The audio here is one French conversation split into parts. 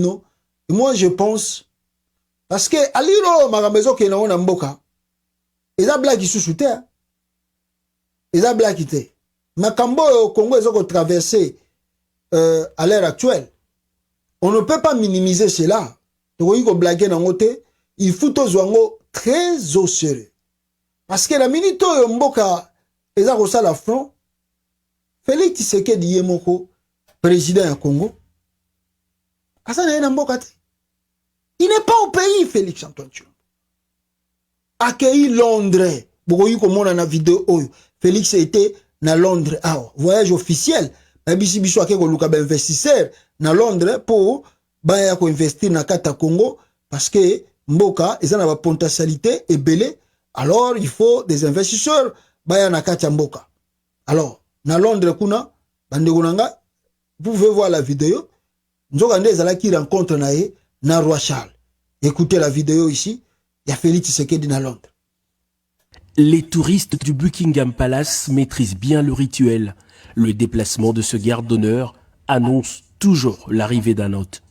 Non. Et moi, je pense, parce que, aliro, ma maison qui est dans Mboka, ils ont blague qui sous-souté, ils ont blague qui était. Ma Cambo au Congo, ils ont traversé, à l'heure actuelle. On ne peut pas minimiser cela. Donc, il faut blaguer dans côté. Il faut tous très au sérieux. Parce que la minute où Mboka, ils ont reçu la front, Félix Tshisekedi Yemoko, président du Congo, il n'est pas au pays, Félix Antoine Tshilombo. Accueilli Londres. Beaucoup comme on a la vidéo. Félix était à Londres. Voyage officiel. Bisi biso ake ko luka ba investisseur na Londres pour ba ko investir na kata Congo parce que mboka ils ont la potentialité et belé. Alors il faut des investisseurs ba na kata mboka. Alors na Londres kuna bande kunanga vous pouvez voir la vidéo. Nzoka ndeza qui rencontre na roi Charles. Écoutez la vidéo ici, il y a Félix Tshisekedi na Londres. Les touristes du Buckingham Palace maîtrisent bien le rituel. Le déplacement de ce garde d'honneur annonce toujours l'arrivée d'un hôte.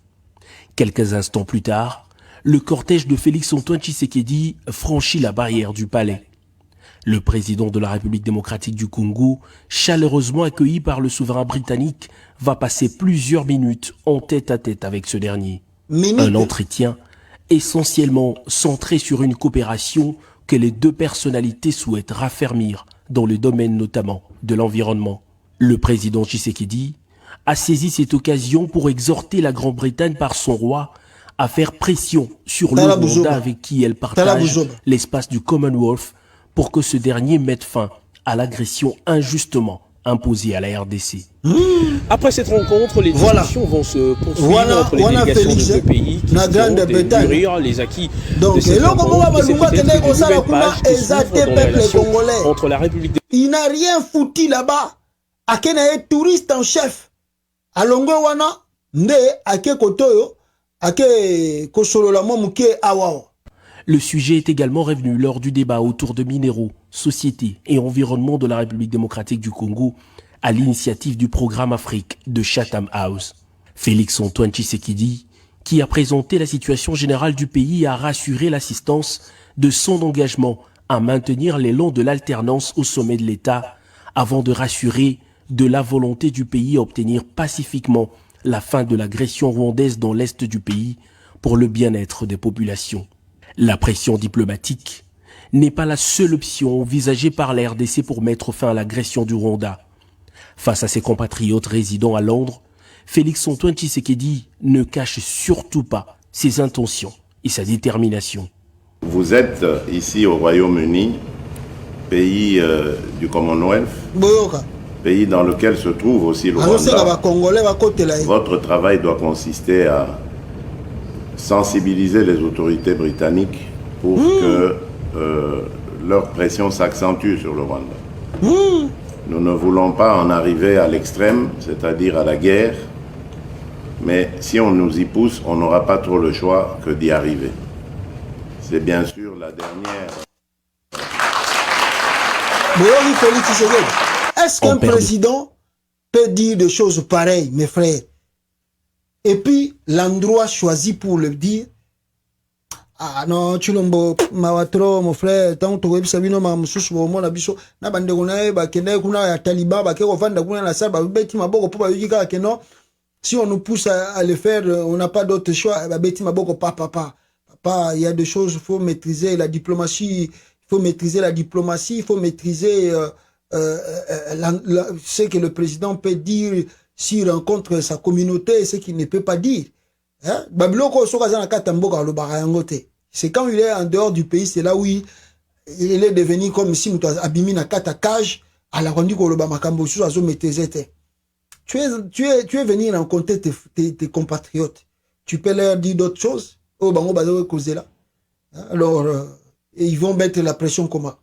Quelques instants plus tard, le cortège de Félix-Antoine Tshisekedi franchit la barrière du palais. Le président de la République démocratique du Congo, chaleureusement accueilli par le souverain britannique, va passer plusieurs minutes en tête-à-tête avec ce dernier. Un entretien essentiellement centré sur une coopération que les deux personnalités souhaitent raffermir dans le domaine notamment de l'environnement. Le président Tshisekedi a saisi cette occasion pour exhorter la Grande-Bretagne par son roi à faire pression sur le Rwanda avec qui elle partage l'espace du Commonwealth pour que ce dernier mette fin à l'agression injustement imposée à la RDC. Après cette rencontre, les discussions vont se poursuivre entre les délégations de deux pays qui vont mûrir les acquis de cette rencontre. C'est peut-être une nouvelle page qui s'ouvre dans les relations entre la République de... Il n'a rien foutu là-bas. Akena est touriste en chef. Alongo wana nde ake kotoyo ake kosolola momuke awao. Le sujet est également revenu lors du débat autour de minéraux, société et environnement de la République démocratique du Congo à l'initiative du programme Afrique de Chatham House. Félix-Antoine Tshisekedi, qui a présenté la situation générale du pays, a rassuré l'assistance de son engagement à maintenir l'élan de l'alternance au sommet de l'État avant de rassurer de la volonté du pays à obtenir pacifiquement la fin de l'agression rwandaise dans l'est du pays pour le bien-être des populations. La pression diplomatique n'est pas la seule option envisagée par la RDC pour mettre fin à l'agression du Rwanda. Face à ses compatriotes résidant à Londres, Félix-Antoine Tshisekedi ne cache surtout pas ses intentions et sa détermination. Vous êtes ici au Royaume-Uni, pays du Commonwealth, pays dans lequel se trouve aussi le Rwanda. Votre travail doit consister à sensibiliser les autorités britanniques pour que leur pression s'accentue sur le Rwanda. Nous ne voulons pas en arriver à l'extrême, c'est-à-dire à la guerre, mais si on nous y pousse, on n'aura pas trop le choix que d'y arriver. C'est bien sûr la dernière. Est-ce qu'un président peut dire des choses pareilles, mes frères? Et puis, l'endroit choisi pour le dire, ah non, Tshilombo, Mawatro, mon frère, tant que tu es ma moussous, mon abisso, n'a pas de gounaï, bakene, kuna, taliban, bakero, vanda, kuna, la salle, beti, ma boko, pour yika, que non. Si on nous pousse à le faire, on n'a pas d'autre choix, beti, ma boko, papa, il y a des choses, il faut maîtriser la diplomatie, il faut maîtriser ce que le président peut dire s'il rencontre sa communauté, ce qu'il ne peut pas dire. Hein? C'est quand il est en dehors du pays, c'est là où il est devenu comme si nous abîmé na kata cage à la rendu ko makambo sous azo maîtriser. Tu es venu rencontrer tes compatriotes. Tu peux leur dire d'autres choses. Oh bango bazo causer là. Alors ils vont mettre la pression comment?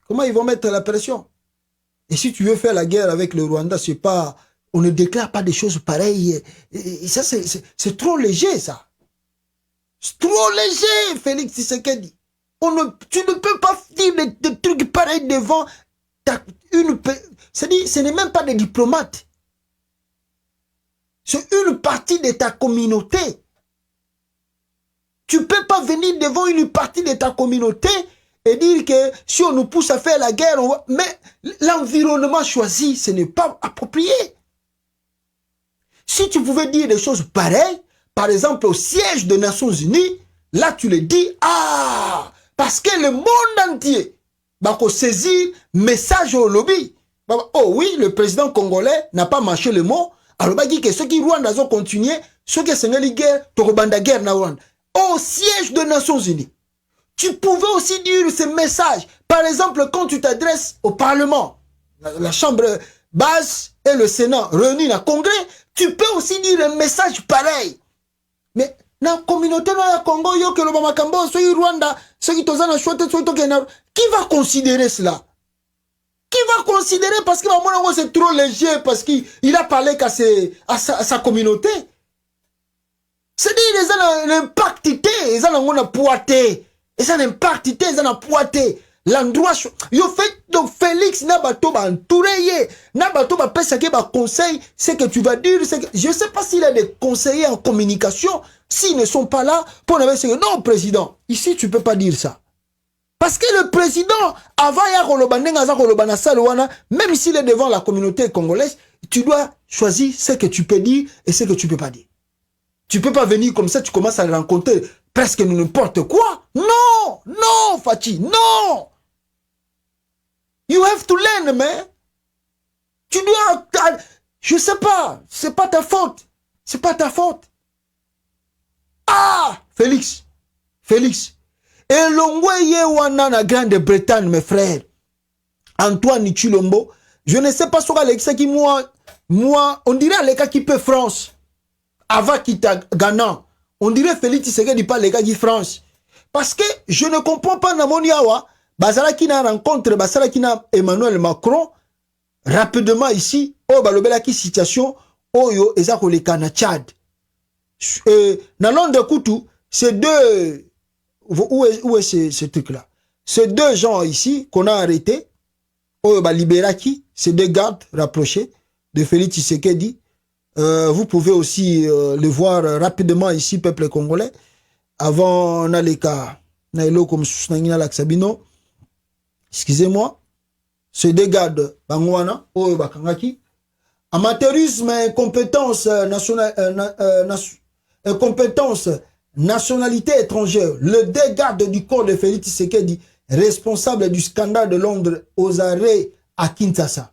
Comment ils vont mettre la pression? Et si tu veux faire la guerre avec le Rwanda, c'est pas, on ne déclare pas des choses pareilles. Et ça, c'est trop léger, ça. C'est trop léger, Félix Tshisekedi. Tu ne peux pas dire des trucs pareils devant c'est-à-dire, ce n'est même pas des diplomates. C'est une partie de ta communauté Tu ne peux pas venir devant une partie de ta communauté et dire que si on nous pousse à faire la guerre, mais l'environnement choisi, ce n'est pas approprié. Si tu pouvais dire des choses pareilles, par exemple au siège des Nations Unies, là tu le dis, parce que le monde entier va saisir message au lobby. Oh oui, le président congolais n'a pas mâché le mot. Alors, il dit que ceux qui Rwanda ont continué, ceux qui sont allés guerre, Torobanda guerre na Rwanda. Au siège des Nations Unies, tu pouvais aussi dire ce message. Par exemple, quand tu t'adresses au Parlement, la Chambre basse et le Sénat réunis dans le Congrès, tu peux aussi dire un message pareil. Mais dans la communauté de la Congo, Rwanda, qui va considérer cela? Qui va considérer parce que c'est trop léger, parce qu'il a parlé qu'à sa communauté? C'est-à-dire qu'ils ont l'impact, ils ont un poité, ils ont l'impact, ils ont un poité. L'endroit, donc Félix n'a pas tout entouré, n'a pas tout conseil, c'est que tu vas dire, je ne sais pas s'il a des conseillers en communication, s'ils ne sont pas là, pour dire non, président, ici tu ne peux pas dire ça. Parce que le président, avant même s'il est devant la communauté congolaise, tu dois choisir ce que tu peux dire et ce que tu ne peux pas dire. Tu ne peux pas venir comme ça, tu commences à rencontrer presque n'importe quoi. Non, non, Fati, non. You have to learn, man. Tu dois, je sais pas, c'est pas ta faute. C'est pas ta faute. Félix. Et l'ongweye wana na Grande-Bretagne, mes frères. Antoine Chilombo. Je ne sais pas sur Alexa qui moi, on dirait Alexa qui peut France. Avant qu'il t'a Ghana. On dirait Félix Tshisekedi pas les gars qui France. Parce que je ne comprends pas na moniawa. Bazala qui n'a rencontre, Bazala qui n'a Emmanuel Macron. Rapidement ici, balobela qui situation, yo ezako le kana Tchad. Na Londres Koutou, c'est deux, où est ce truc-là? Ces deux gens ici qu'on a arrêtés, Liberaki, ces deux gardes rapprochés de Félix Tshisekedi. Vous pouvez aussi le voir rapidement ici, peuple congolais. Avant, on a les cas, comme Sabino. Excusez-moi. Ces deux gardes, Bangwana, Bakangaki. Amateurisme, incompétence incompétence, nationalité étrangère. Le deux gardes du corps de Félix Tshisekedi, responsable du scandale de Londres aux arrêts à Kinshasa.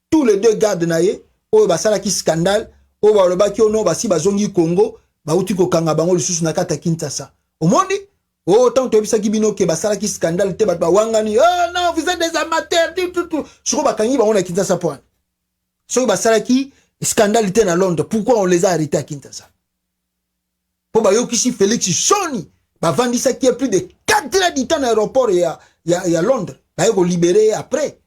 Tous les deux gardes naïe, basala ki scandale, balobaki ono basi bazongi Congo, bauti ko kanga bango lisusu na kata Kinshasa. Omondi? Tant que bisa kibino ke basala ki scandale te batba wangani, oh non, vous êtes des amateurs, tout. Soko bakangi bango na Kinshasa point. Soko basala ki scandale te na Londres, pourquoi on les a arrêtés à Kinshasa? Pour bayokishi Félix Soni, bavandisa qui a plus de 4 ans d'État dans l'aéroport et à Londres, bayoko libéré après.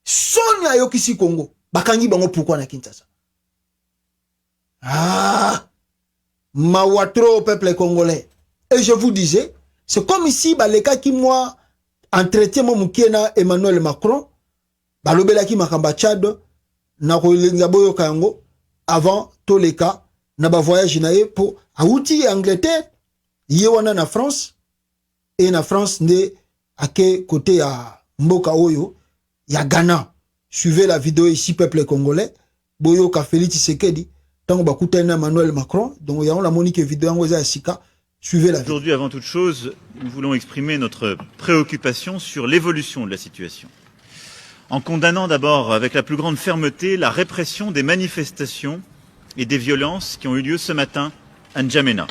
Soni ayokisi Congo. Bakangi bango pourquoi na Kinshasa? Mawatro au peuple congolais. Et je vous disais, c'est comme ici, les cas qui moi, entretien mon moukiena Emmanuel Macron, balobela ki makamba Tchad, na kolenga boyo kango, avant tous les cas, na ba voyage nae pour Haouti Angleterre, yewana na France, et na France ne à quel côté à Mboka Oyo, ya Ghana. Suivez la vidéo ici, peuple congolais. Boyo ka Félix Tshisekedi. Tant que Koutena Emmanuel Macron. Donc, il y a la monique vidéo en Sika. Suivez la vidéo. Aujourd'hui, avant toute chose, nous voulons exprimer notre préoccupation sur l'évolution de la situation. En condamnant d'abord avec la plus grande fermeté la répression des manifestations et des violences qui ont eu lieu ce matin à N'Djamena.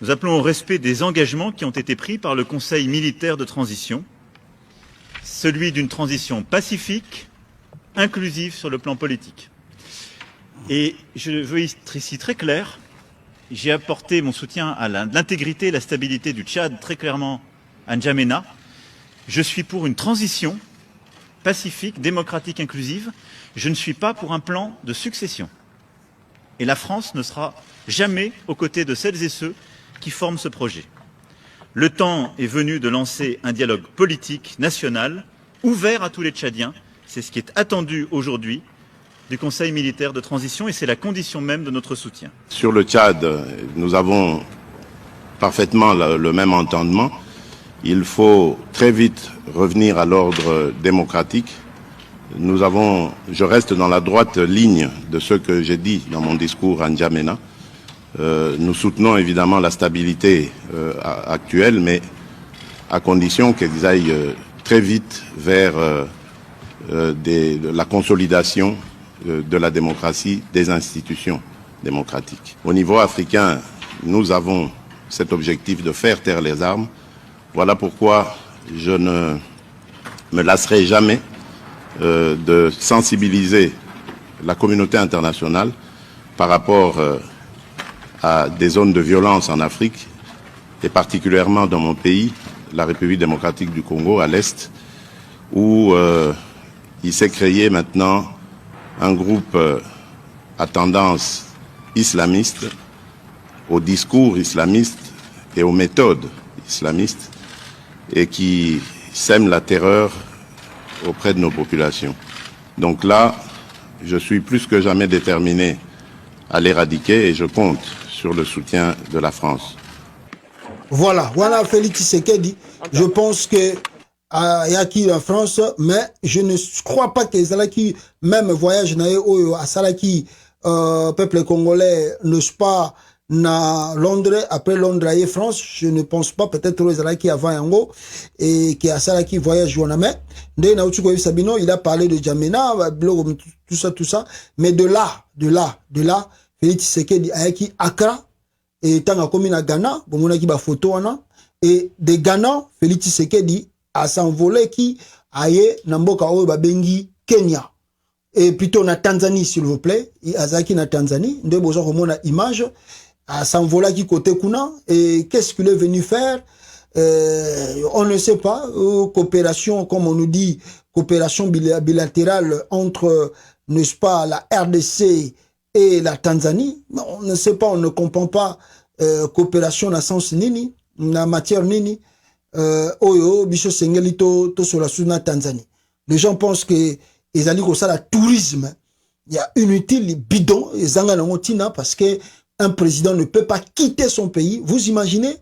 Nous appelons au respect des engagements qui ont été pris par le Conseil militaire de transition. Celui d'une transition pacifique, inclusive sur le plan politique. Et je veux être ici très clair, j'ai apporté mon soutien à l'intégrité et la stabilité du Tchad très clairement à N'Djamena. Je suis pour une transition pacifique, démocratique, inclusive. Je ne suis pas pour un plan de succession. Et la France ne sera jamais aux côtés de celles et ceux qui forment ce projet. Le temps est venu de lancer un dialogue politique national ouvert à tous les Tchadiens. C'est ce qui est attendu aujourd'hui du Conseil militaire de transition et c'est la condition même de notre soutien. Sur le Tchad, nous avons parfaitement le même entendement. Il faut très vite revenir à l'ordre démocratique. Je reste dans la droite ligne de ce que j'ai dit dans mon discours à N'Djamena. Nous soutenons évidemment la stabilité actuelle, mais à condition qu'ils aillent très vite vers la consolidation de la démocratie, des institutions démocratiques. Au niveau africain, nous avons cet objectif de faire taire les armes. Voilà pourquoi je ne me lasserai jamais de sensibiliser la communauté internationale par rapport à des zones de violence en Afrique, et particulièrement dans mon pays, la République démocratique du Congo, à l'Est, où il s'est créé maintenant un groupe à tendance islamiste, au discours islamiste et aux méthodes islamistes, et qui sème la terreur auprès de nos populations. Donc là, je suis plus que jamais déterminé à l'éradiquer et je compte sur le soutien de la France. Voilà Félix Tshisekedi. Je pense que il y a qui en France, mais je ne crois pas que Zalaki même voyage à Salaki peuple congolais ne soit pas na Londres, après Londres et France, je ne pense pas, peut-être aux Zalaki avant Yango, et qui a Salaki voyage Jouaname. Sabino, il a parlé de N'Djamena, tout ça, mais de là, Félix Tshisekedi ayaki Accra, et tant a commis na Ghana, bon qui ba photo wana, et de Ghana, Félix Tshisekedi a s'envolé qui aye namboka oyo babengi Kenya. Et plutôt na Tanzanie, s'il vous plaît, azaki na Tanzanie, nde bozo komona image, a s'envoler qui côté kuna, et qu'est-ce qu'il est venu faire? On ne sait pas, coopération, comme on nous dit, coopération bilatérale entre, n'est-ce pas, la RDC et la Tanzanie. On ne sait pas, on ne comprend pas coopération na sens nini, na matière nini, oyo, biso sengelito, to sur la sous-na Tanzanie. Les gens pensent que ils allaient comme ça, la tourisme, il y a inutile, bidon, ils en parce que un président ne peut pas quitter son pays. Vous imaginez,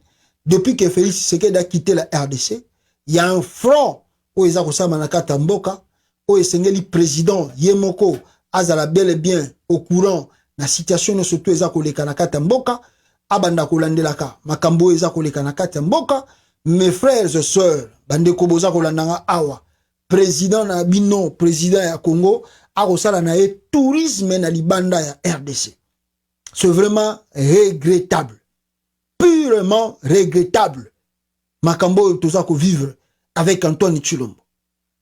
depuis que Félix Tshisekedi a quitté la RDC, il y a un front où ils ont manakata mboka, où le président Yemoko azala bel et bien au courant la situation surtout eza koleka na kata mboka, abanda kolandelaka makambo eza koleka na kata mboka. Mes frères et sœurs, bande koboza kolandanga awa, président na bino, président ya Congo, akosala na ye tourisme na libanda ya RDC. C'est vraiment regrettable. Purement regrettable. Makambo tozako vivre avec Antoine Tshilombo.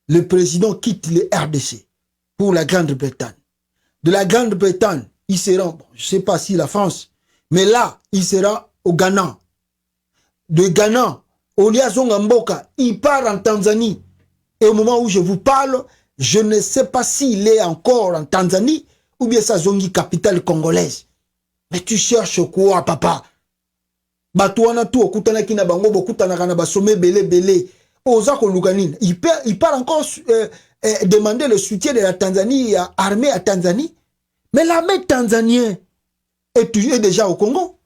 Le président quitte le RDC pour la Grande-Bretagne. De la Grande-Bretagne, il sera, bon, je ne sais pas si la France, mais là, il sera au Ghana. De Ghana, au Liazonga Mboka, il part en Tanzanie. Et au moment où je vous parle, je ne sais pas s'il est encore en Tanzanie ou bien sa zongi capitale congolaise. Mais tu cherches quoi, papa? Batouana tout, okutana kina bango, bokutana kana basome belé. Ozako Luganine, il part encore demander le soutien de la Tanzanie, armée à Tanzanie. Mais l'armée tanzanienne est déjà au Congo.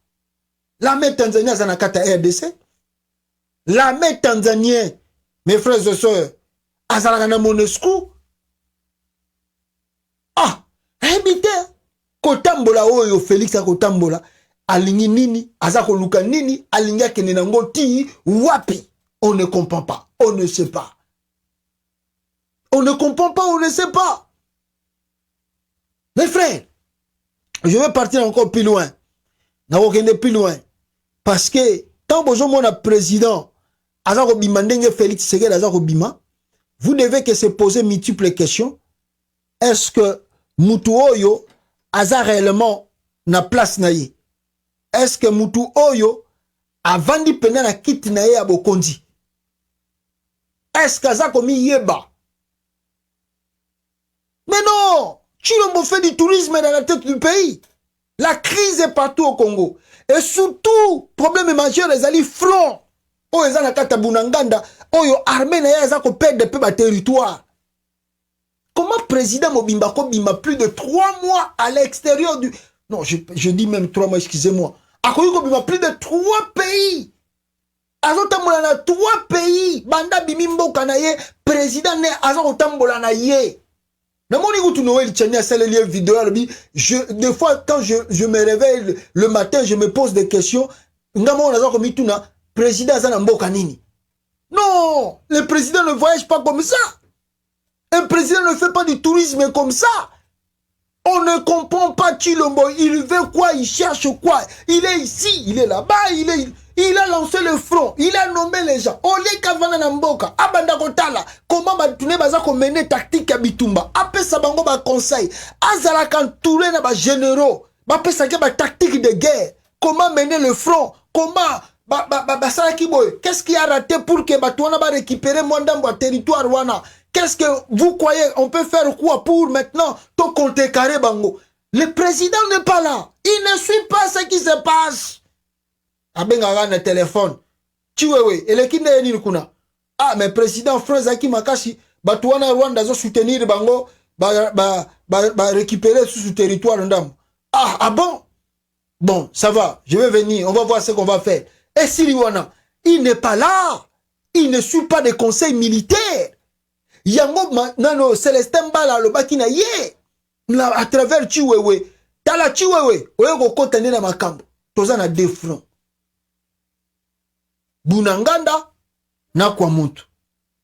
L'armée tanzanienne est en Akata RDC. L'armée tanzanienne, mes frères et sœurs, Azalagana Monesco. Ah, habité. Kotambola oyo Félix a Kotambola. Alingi nini, azako luka nini, alinga kenenango ti, wapi. On ne comprend pas, on ne sait pas. On ne comprend pas, on ne sait pas. Mes frères, je vais partir encore plus loin. Plus loin. Parce que, tant que mon président, azako bimandenge Félix Tshisekedi azako bima, vous devez que se poser multiples questions. Est-ce que Mutu Oyo aza réellement na place na ye? Est-ce que Mutu Oyo a vendu pena na kiti na ye a Bokondi? Est-ce que aza komi yeba? Mais non! Tshilombo fait du tourisme dans la tête du pays. La crise est partout au Congo. Et surtout, problème majeur, les alliés front. Oh, ils ont la carte Bunanganda. Oh, yo armée na ya ko perdre peu ba territoire. Comment président Mobimba Kobima plus de 3 mois à l'extérieur du... Non, je dis même 3 mois, excusez-moi. Akoyiko plus de 3 pays. Azotambola na 3 pays. Banda bimimbo kanaye. Président ne azotambola na ye. Namoni kutu Noël Tchania, c'est le lien vidéo. Des fois, quand je me réveille le matin, je me pose des questions. Ngamo nazo komituna. Président azana mboka nini? Non, le président ne voyage pas comme ça. Un président ne fait pas du tourisme comme ça. On ne comprend pas Tshilombo. Il veut quoi? Il cherche quoi? Il est ici, il est là-bas, il a lancé le front. Il a nommé les gens. Ole Kavana Namboka. Abanda Kotala. Comment Batune Bazako mener tactique à Bitumba. Après ça, bango ba conseil. Azala Kantouré na ba généraux. Après ça, ba tactique de guerre. Comment mener le front? Comment qu'est-ce qui a raté pour que Batouana va récupérer Mwandambo territoire Wana? Qu'est-ce que vous croyez? On peut faire quoi pour maintenant tout compter carré bango? Le président n'est pas là. Il ne suit pas ce qui se passe. Abenga le téléphone. Chiwewe, elekinde yeni kuna. Ah, mais président Franzaki Makashi, Batouana Rwanda zo soutenir bango, récupérer sous territoire Ndam. Ah bon? Bon, ça va. Je vais venir. On va voir ce qu'on va faire. Et Siriwana, il n'est pas là. Il ne suit pas des conseils militaires. Yango nano Célestin Bala le bakina ye. À travers Chiwewe. Tala Chiwewe. Oyego kota nena makambo. Tozana 2 fronts. Bunanganda na kwa mutu.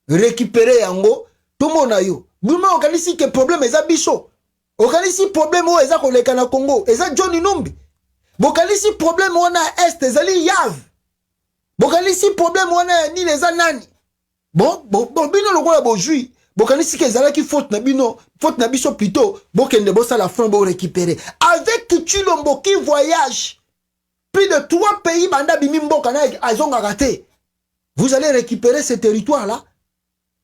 Récupérer yango. Tomona yo. Buma okalisi ke problème eza biso. Okalisi problème o eza koleka na Congo. Eza Johnny Numbi. Bokalisi problème wana est ezali Yav. Bokalisi problème wana ni les anani. Bon bino lokola bojui. Bokalisi ke ezala ki faute na bino, faute na biso plutôt. Bokende bosa la front bo récupérer. Avec Tshilombo qui voyage plus de 3 pays banda bimimbo kana azonga raté. Vous allez récupérer ce territoire là.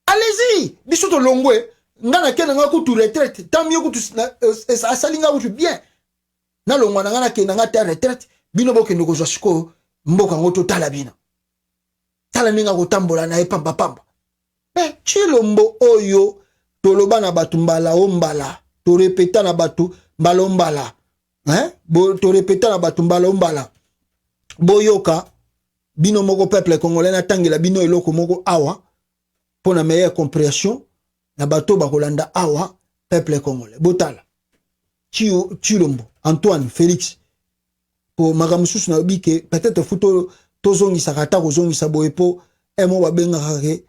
Allez-y. Biso to longwe. Ngana kena ngaku tu retraite. Tant mieux que tu asalinga ou bien. Na longwa ngana kena ngata retraite. Bino bokende ko jashiko mboka ngoto tala bino. Tala ninga ko tambola na epamba pamba. Tshilombo oyo toloba na batu mbala ombala. To répéta na batu mbala ombala. To répéta na batu mbala ombala. Boyoka bino moko peuple congolais na tangela bino eloko moko awa pour na meilleure compréhension na bato bakolanda awa peuple congolais. Botala. Tshilombo, Antoine, Félix. Pour magamususu na bike peut-être futo tozongi sakata kozongi saboepo emo babengaka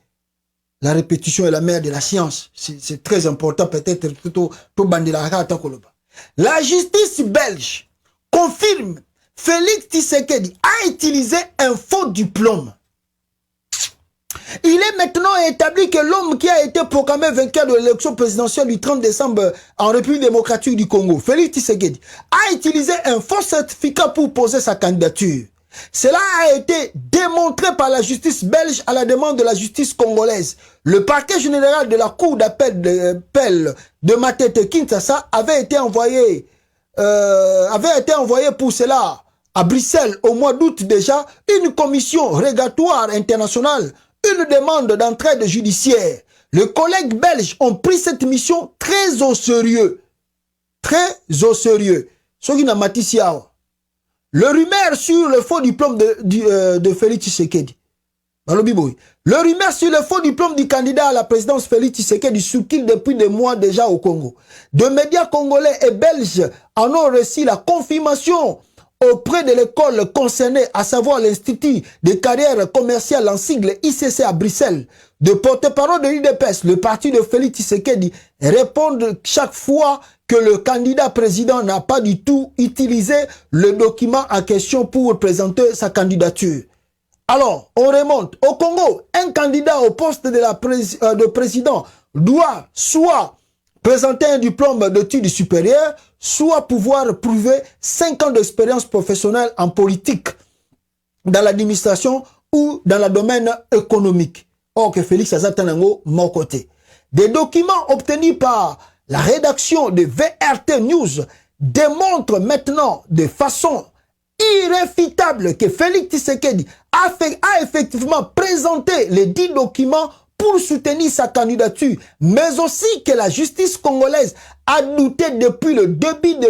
la répétition est la mère de la science. C'est très important peut-être plutôt to bandila kata koloba. La justice belge confirme Félix Tshisekedi a utilisé un faux diplôme. Il est maintenant établi que l'homme qui a été proclamé vainqueur de l'élection présidentielle du 30 décembre en République démocratique du Congo, Félix Tshisekedi, a utilisé un faux certificat pour poser sa candidature. Cela a été démontré par la justice belge à la demande de la justice congolaise. Le parquet général de la cour d'appel de Matete Kinshasa avait été envoyé pour cela à Bruxelles au mois d'août déjà une commission rogatoire internationale, une demande d'entraide judiciaire. Les collègues belges ont pris cette mission très au sérieux. Très au sérieux. Ce qui n'a matissé. Le rumeur sur le faux diplôme de Félix Tshisekedi. Le rumeur sur le faux diplôme du candidat à la présidence Félix Tshisekedi circule depuis des mois déjà au Congo. De médias congolais et belges en ont reçu la confirmation auprès de l'école concernée, à savoir l'Institut de carrière commerciale en sigle ICC à Bruxelles. De porte-parole de l'UDPS, le parti de Félix Tshisekedi répondent chaque fois que le candidat président n'a pas du tout utilisé le document en question pour présenter sa candidature. Alors, on remonte. Au Congo, un candidat au poste de président doit soit présenter un diplôme d'études supérieures, soit pouvoir prouver 5 ans d'expérience professionnelle en politique, dans l'administration ou dans le domaine économique. Or que Félix Azatanango, mon côté. Des documents obtenus par la rédaction de VRT News démontrent maintenant de façon irréfutable que Félix Tshisekedi a effectivement présenté les 10 documents pour soutenir sa candidature, mais aussi que la justice congolaise a douté depuis le début de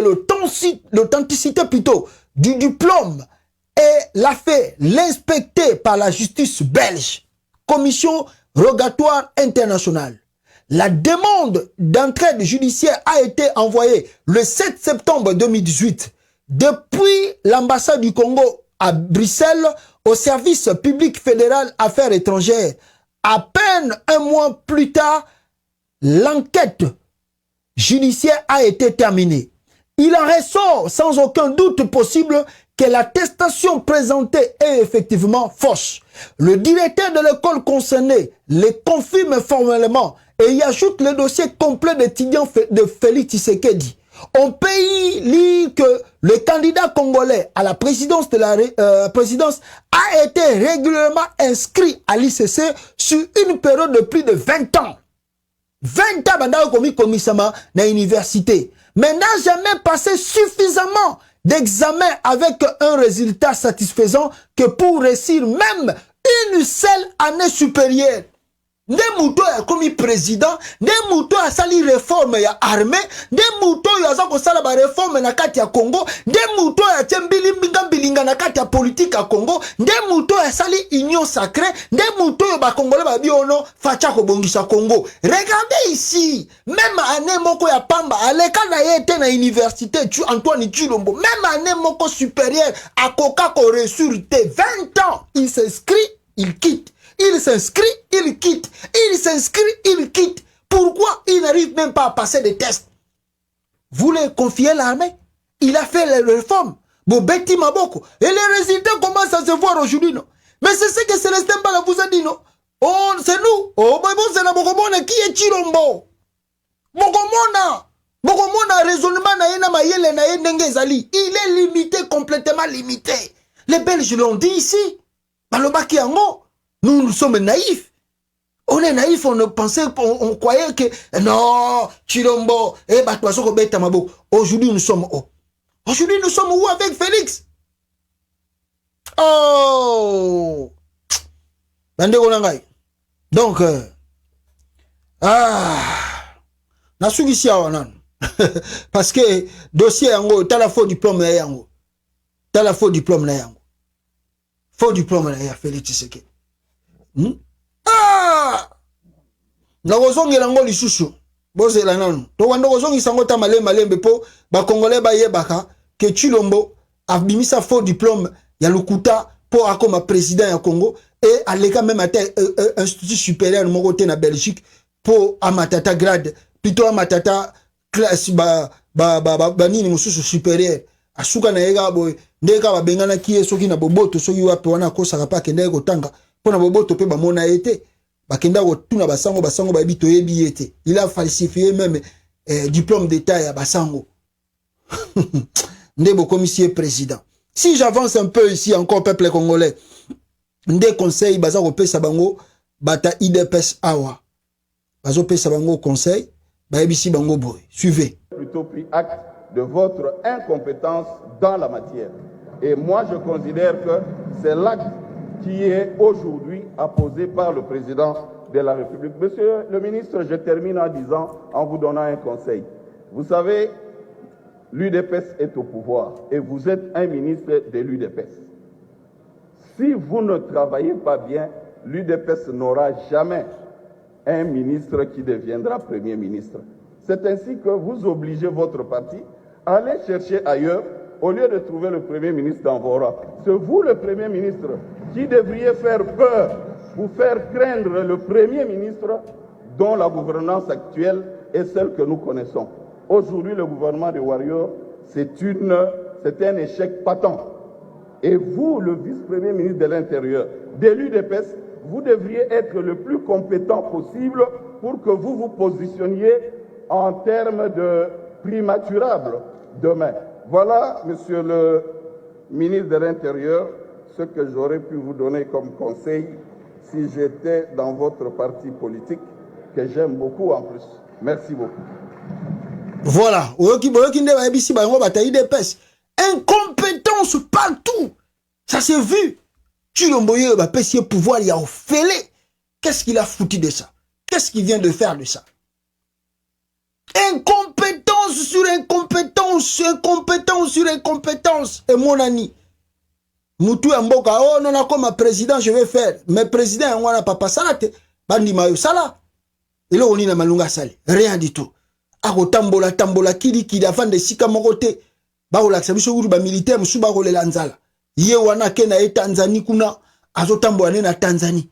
l'authenticité plutôt du diplôme l'affaire, l'inspecter par la justice belge, commission rogatoire internationale. La demande d'entraide judiciaire a été envoyée le 7 septembre 2018 depuis l'ambassade du Congo à Bruxelles au service public fédéral affaires étrangères. À peine un mois plus tard, l'enquête judiciaire a été terminée. Il en ressort sans aucun doute possible que l'attestation présentée est effectivement fausse. Le directeur de l'école concernée les confirme formellement et y ajoute le dossier complet d'étudiants de Félix Tshisekedi. On peut y lire que le candidat congolais à la présidence de la présidence a été régulièrement inscrit à l'ICC sur une période de plus de 20 ans. 20 ans pendant commis commissaire dans l'université, mais n'a jamais passé suffisamment d'examens avec un résultat satisfaisant que pour réussir même une seule année supérieure. Nde muto ya komi président, nde muto ya sali réforme ya armée, nde muto ya zako sala ba réforme na kati ya Congo, nde muto ya tembili mbilinga na kati ya politique ya Congo, nde muto ya sali union sacrée, nde muto ya ba Congolais ba biono facha ko bongisa Congo. Regardez ici, même année moko ya pamba, aleka na yete na université Antoine Tshilombo, même année moko supérieure à Coca ko ressurité 20 ans, il s'inscrit, il quitte. Il s'inscrit, il quitte. Il s'inscrit, il quitte. Pourquoi il n'arrive même pas à passer des tests? Vous les confiez l'armée? Il a fait les réformes. Bobeti Maboko. Et les résultats commencent à se voir aujourd'hui, non? Mais c'est ce que Célestin Bala vous a dit, non? Oh, c'est nous. Oh, mais bon, c'est la Bogomona qui est Tshilombo. Bogomona. Bogomona, raisonnement na yena mayele na yena ezali. Il est limité, complètement limité. Les Belges l'ont dit ici. Balobaki yango. Nous sommes naïfs. On est naïfs, on pensait, on croyait que non, Tshilombo, aujourd'hui nous sommes où? Aujourd'hui nous sommes où avec Félix? Oh! Donc, parce que dossier yango, t'as la faux diplôme na yango. T'as la faux diplôme na yango. Faux diplôme na yango, Félix Tshisekedi. Nakozongela ngo lisusu bozela nanu to wanda kozongisa ngo ta malembe po ba congolais ba yebaka ke Tshilombo abimisa faux diplôme ya Lukuta po akoma président ya Congo et aleka même ata institut supérieur moko te na Belgique po amatata grade plutôt amatata classe ba nini mususu supérieur asuka na yega boy ndeka ba bengana ki soki na boboto soki wapi wana kosaka pa kende ko tanga pona boboto pe ba mona ete bakenda ko tuna basango ba bito yebi ete il a falsifié même diplôme d'état ya basango ndebo commissaire président. Si j'avance un peu ici encore peuple congolais ndé conseil baza ko pesa bango bata IDPS awa bazo pesa bango conseil ba yebisi bango boy suivez. Plutôt pris acte de votre incompétence dans la matière. Et moi, je considère que c'est l'acte qui est aujourd'hui apposé par le président de la République. Monsieur le ministre, je termine en disant, en vous donnant un conseil. Vous savez, l'UDPS est au pouvoir et vous êtes un ministre de l'UDPS. Si vous ne travaillez pas bien, l'UDPS n'aura jamais un ministre qui deviendra Premier ministre. C'est ainsi que vous obligez votre parti à aller chercher ailleurs au lieu de trouver le Premier ministre dans vos rangs. C'est vous, le Premier ministre, qui devriez faire peur, vous faire craindre le Premier ministre dont la gouvernance actuelle est celle que nous connaissons. Aujourd'hui, le gouvernement de Warrior, c'est un échec patent. Et vous, le vice-premier ministre de l'Intérieur, de l'UDPS, vous devriez être le plus compétent possible pour que vous vous positionniez en termes de primaturable demain. Voilà, monsieur le ministre de l'Intérieur, ce que j'aurais pu vous donner comme conseil si j'étais dans votre parti politique, que j'aime beaucoup en plus. Merci beaucoup. Voilà. Incompétence partout. Ça s'est vu. Tshilombo va passer pouvoir, il a offélé. Qu'est-ce qu'il a foutu de ça? Qu'est-ce qu'il vient de faire de ça? Incompétence sur incompétence, incompétence sur incompétence. Et mon ami, Mutu ya mboka, oh non, non, comme président, je vais faire. Mais président, on n'a pas salate. Bandi mayo sala. Et là, on y a malunga sale. Rien du tout. Ako tambola, kidi, avant de sika mokote. Ba ola ksabiso uru ba militaire, musuba role lanzala. Ye wana kena e Tanzanie kuna. Azo tambola na Tanzanie.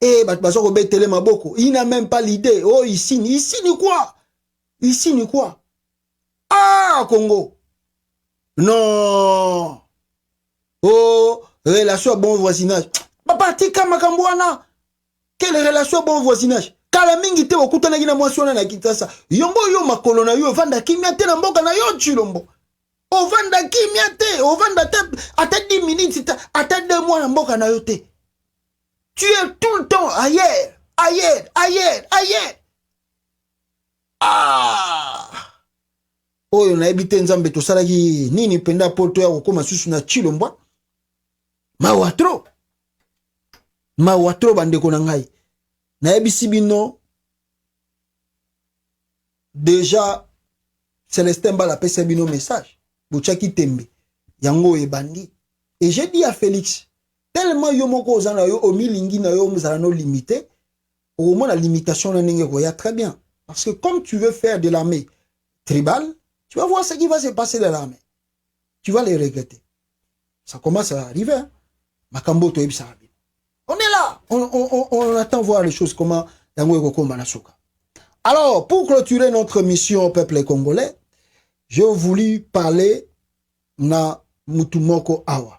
Eh, baso ko betele maboko. Il n'a même pas l'idée. Oh, ici ni quoi? Ici ni quoi? Ah, Congo. Non. Oh, relation bon voisinage. Papa, tika makambwana. Quelle relation bon voisinage? Kala mingi te okutana gina mwasiona na kitasa. Yombo yo makolo na yo vanda kimia te na mboka na yo chilombo. O vanda kimia te, o vanda te ata 10 minutes ata 2 mois na mboka na yo te. Tu es tout le temps ailleurs. Ah. Oyo na ebite nzambe to salaki nini penda poto ya kokoma susu na chilombo. Mawatro bandeko na ngai. Na ebisi bino déjà Célestin Mbala pesa bino message. Bochaki tembe. Yango e bandi. Et j'ai dit à Félix, tellement yo moko ozana yo omilingi na yo muzala no limité, au moins la limitation na ndenge ko ya très bien. Parce que comme tu veux faire de l'armée tribale, tu vas voir ce qui va se passer dans l'armée. Tu vas les regretter. Ça commence à arriver. Hein? Makambo to ebisa. On est là. On attend voir les choses comment yango ko manasuka. Alors, pour clôturer notre mission au peuple congolais, j'ai voulu parler na Mutumoko Awa.